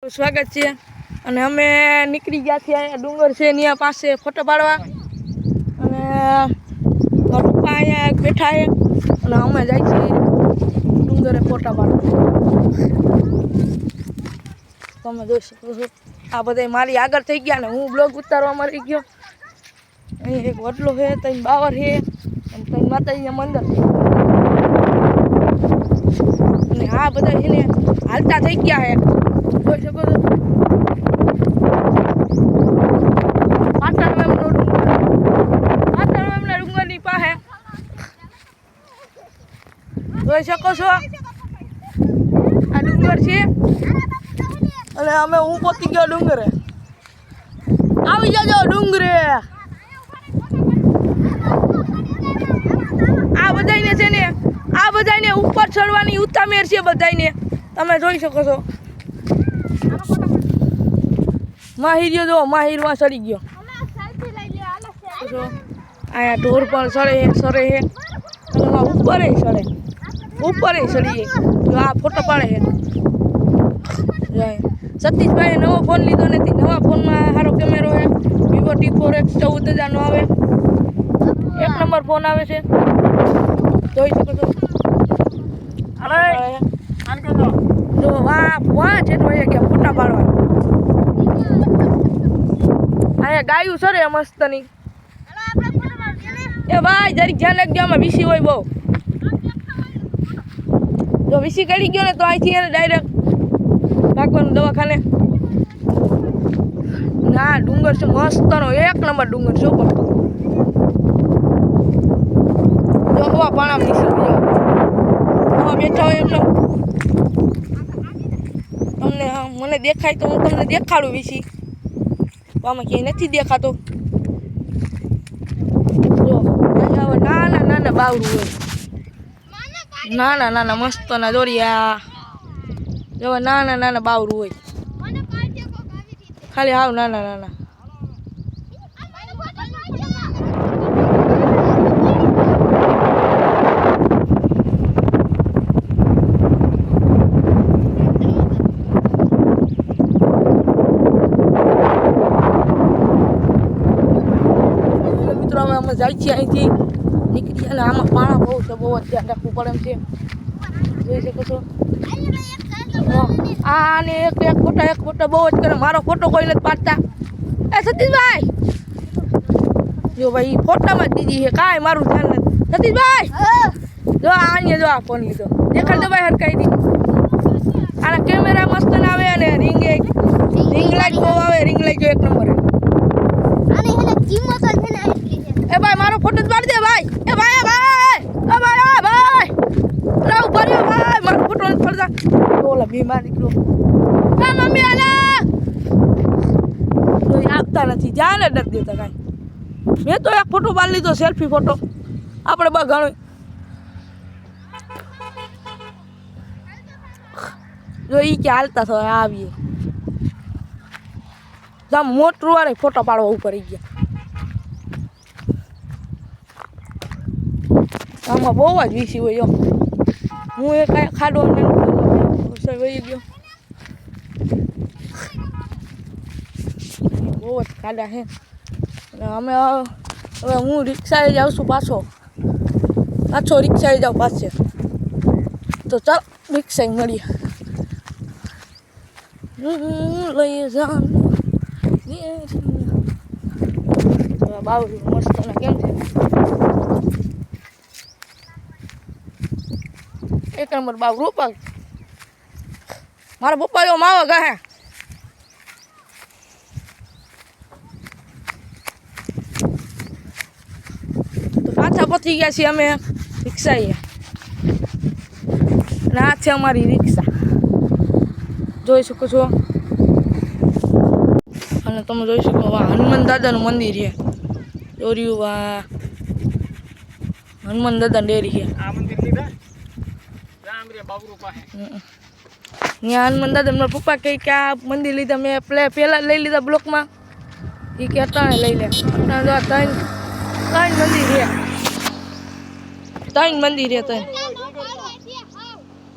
તમારું સ્વાગત છે અને અમે નીકળી ગયા છીએ અહીંયા ડુંગર છે ત્યાં પાસે ફોટો પાડવા અને મારા પપ્પા અહીંયા બેઠા છે અને અમે જાય છીએ ડુંગરે ફોટા પાડવા તમે જોઈ શકો છો આ બધા મારી આગળ થઈ ગયા ને હું બ્લોગ ઉતારવા મળી ગયો અહીં એક વડલો છે ત્રણ બાવર છે અને ત્રણ માતાજીના મંદિર અને આ બધા છે ને હાલતા થઈ ગયા છે જોઈ શકો છો ડુંગરની પાસે જોઈ શકો છો આ ડુંગર છે અને અમે હું પહોંચી ગયો ડુંગરે આવી જાજો ડુંગરે આ બધાને છે ને આ બધાને ઉપર ચડવાની ઉતામેર છે બધાને તમે જોઈ શકો છો માહિર જો માહિરમાં ચડી ગયો અહીંયા ઢોર પણ સરે છે અને ઉપર ચડીએ આ ફોટો પાડે છે સતીશભાઈએ નવો ફોન લીધો નથી નવા ફોનમાં સારો કેમેરો છે વિવો T4X 14,000નો આવે 1 નંબર ફોન આવે છે જોઈ શકો છો જો વાહ જેટલો ગયા ફોટા પાડવા અહીંયા ગાયું સરે મસ્તની એ ભાઈ જરીક ધ્યાન રાખજો આમાં વીસી હોય બહુ જો વીસી કાઢી ગયો ને તો અહીંથી એને ડાયરેક્ટ નાખવાનું દવાખાને ના ડુંગર છે મસ્તનો 1 નંબર ડુંગર છે પણ જો હવા પાણા નીચે હવા બેઠા હોય એમને મને દેખાય તો હું તમને દેખાડું વીસી આમાં ક્યાંય નથી દેખાતો જો અહીંયા નાના બાવરું હોય નાના મસ્તના દોરિયા જો નાના બાવરું હોય ખાલી હાવ નાના મિત્રો અમે જાય છીએ અહીંથી નીકળી અને આમાં પાણા બહુ છે બહુ જ ધ્યાન રાખવું પડે એમ છે જોઈ શકો છો આને એક ફોટો બહુ જ કરે મારો ફોટો કોઈ નથી પાડતા એ સતીશભાઈ જો ભાઈ ફોટામાં જ દીધી છે કાંઈ મારું ધ્યાન નથી સતીશભાઈ જો અહીંયા જો આ ફોન લીધો દેખાડ દો ભાઈ હરકાઈ દી આના કેમેરા મસ્ત ના આવે અને રિંગ લાઈટ બહુ આવે રિંગ લાઈટ જો 1 નંબર એ ભાઈ મારો ફોટો જ પાડી દે ભાઈ એ ભાઈ ભર્યો ભાઈ મારો ફોટો નથી પડતા ઓલા બીમાર નીકળો હા મમ્મી આલા આપતા નથી ધ્યાન જ નથી દેતા કાંઈ મેં તો એક ફોટો પાડી લીધો સેલ્ફી ફોટો આપણે બસ ઘણું જો એ કે હાલતા થયા આવીએ જામ મોટરું વાળે ફોટો પાડવા ઉપર ગયા આમાં બહુ જ વીસી હોય હું એ કાંઈ ખાડો વહી ગયો બહુ જ ખાડા છે અમે હવે હું રિક્ષાએ જાઉં છું પાછો રિક્ષાએ જાઉં પાસે તો ચાલ રિક્ષાએ મળીએ લઈ જાન બાવરી મસ્ત કેમ છે 1 નંબર બાવરું પગ મારા પપ્પા જો માવા ગાહે તો પાછા પહોંચી ગયા છીએ અમે રિક્ષાએ અને આ છે અમારી રિક્ષા જોઈ શકો છો અને તમે જોઈ શકો હનુમાન દાદાનું મંદિર છે દોર્યું વા હનુમાન દાદા ડેરી છે ત્યાં હનુમાન દાદા મારા પપ્પા કહે કે આ મંદિર લીધા મેં પહેલાં લઈ લીધા બ્લોકમાં એ કે અટાણે લઈ લે અટાણે ત્રણ મંદિર છે 3 મંદિર છે 3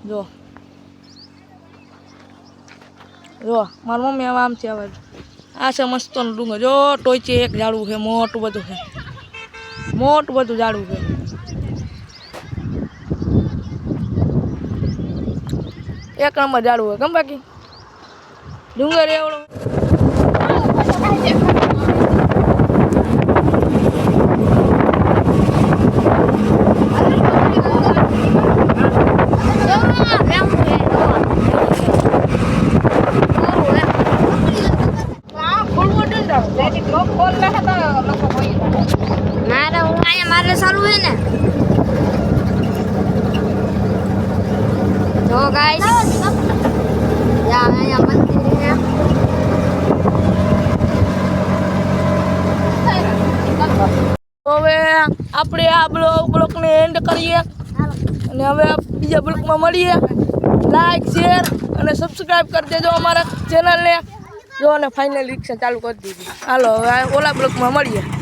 જો જો મારી મમ્મી હવે આમથી આવે આ છે મસ્તોનો ડુંગર જો ટોચે એક ઝાડવું છે મોટું બધું છે મોટું બધું ઝાડવું છે એક નંબર ઝાડવું હોય કેમ બાકી ડુંગર એવડો મારે સારું છે ને જો ગાઈસ અહીંયા મંદિર છે હવે આપણે આ બ્લોકને એન્ડ કરીએ અને હવે બીજા બ્લોકમાં મળીએ લાઈક શેર અને સબસ્ક્રાઈબ કરી દેજો અમારા ચેનલને જો અને ફાઇનલ રિક્ષા ચાલુ કરી દીધી હાલો હવે ઓલા બ્લોકમાં મળીએ